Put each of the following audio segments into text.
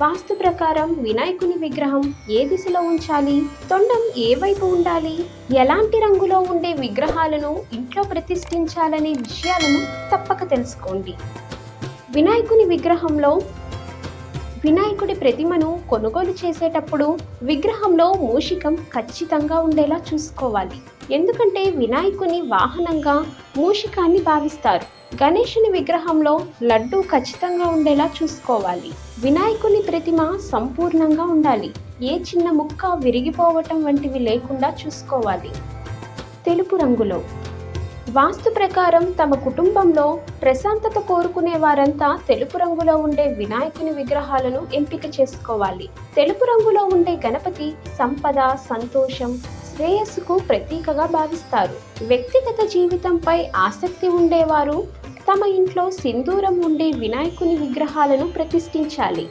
వాస్తు ప్రకారం వినాయకుని విగ్రహం ఏ దిశలో ఉంచాలి, తొండం ఏ వైపు ఉండాలి, ఎలాంటి రంగులో ఉండే విగ్రహాలను ఇంట్లో ప్రతిష్ఠించాలనే విషయాలను తప్పక తెలుసుకోండి. వినాయకుని విగ్రహంలో వినాయకుడి ప్రతిమను కొనుగోలు చేసేటప్పుడు విగ్రహంలో మూషికం ఖచ్చితంగా ఉండేలా చూసుకోవాలి. ఎందుకంటే వినాయకుని వాహనంగా మూషికాన్ని భావిస్తారు. గణేశుని విగ్రహంలో లడ్డు ఖచ్చితంగా ఉండేలా చూసుకోవాలి. వినాయకుని ప్రతిమ సంపూర్ణంగా ఉండాలి. ఏ చిన్న ముక్క విరిగిపోవటం వంటివి లేకుండా చూసుకోవాలి. తెలుపు రంగులో వాస్తు ప్రకారం తమ కుటుంబంలో ప్రశాంతత కోరుకునే వారంతా తెలుపు రంగులో ఉండే వినాయకుని విగ్రహాలను ఎంపిక చేసుకోవాలి. తెలుపు రంగులో ఉండే గణపతి సంపద, సంతోషం, శ్రేయస్సుకు ప్రతీకగా భావిస్తారు. వ్యక్తిగత జీవితంపై ఆసక్తి ఉండేవారు తమ ఇంట్లో సింధూరం ఉండే వినాయకుని విగ్రహాలను ప్రతిష్ఠించాలి.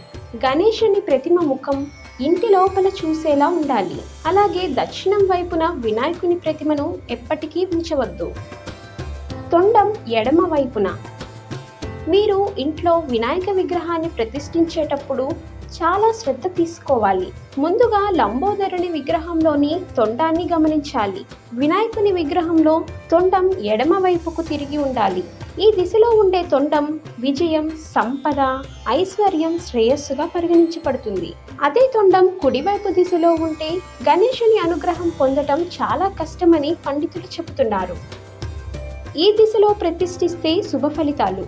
గణేశుని ప్రతిమ ముఖం ఇంటి లోపల చూసేలా ఉండాలి. అలాగే దక్షిణం వైపున వినాయకుని ప్రతిమను ఎప్పటికీ ఉంచవద్దు. తొండం ఎడమ వైపున. మీరు ఇంట్లో వినాయక విగ్రహాన్ని ప్రతిష్ఠించేటప్పుడు చాలా శ్రద్ధ తీసుకోవాలి. ముందుగా లంబోదరుని విగ్రహంలోని తొండాన్ని గమనించాలి. వినాయకుని విగ్రహంలో తొండం ఎడమ వైపుకు తిరిగి ఉండాలి. ఈ దిశలో ఉండే తొండం విజయం, సంపద, ఐశ్వర్యం, శ్రేయస్సుగా పరిగణించబడుతుంది. అదే తొండం కుడివైపు దిశలో ఉంటే గణేశుని అనుగ్రహం పొందటం చాలా కష్టమని పండితులు చెబుతున్నారు. ఈ దిశలో ప్రతిష్ఠిస్తే శుభ ఫలితాలు.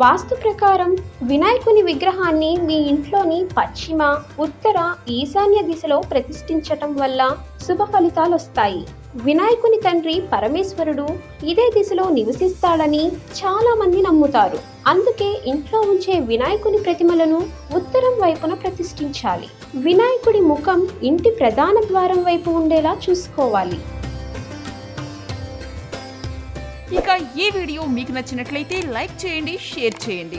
వాస్తు ప్రకారం వినాయకుని విగ్రహాన్ని మీ ఇంట్లోని పశ్చిమ, ఉత్తర, ఈశాన్య దిశలో ప్రతిష్ఠించటం వల్ల శుభ ఫలితాలు వస్తాయి. వినాయకుని తండ్రి పరమేశ్వరుడు ఇదే దిశలో నివసిస్తాడని చాలా మంది నమ్ముతారు. అందుకే ఇంట్లో ఉంచే వినాయకుని ప్రతిమలను ఉత్తరం వైపున ప్రతిష్ఠించాలి. వినాయకుడి ముఖం ఇంటి ప్రధాన ద్వారం వైపు ఉండేలా చూసుకోవాలి. ఇక ఈ వీడియో మీకు నచ్చినట్లయితే లైక్ చేయండి, షేర్ చేయండి.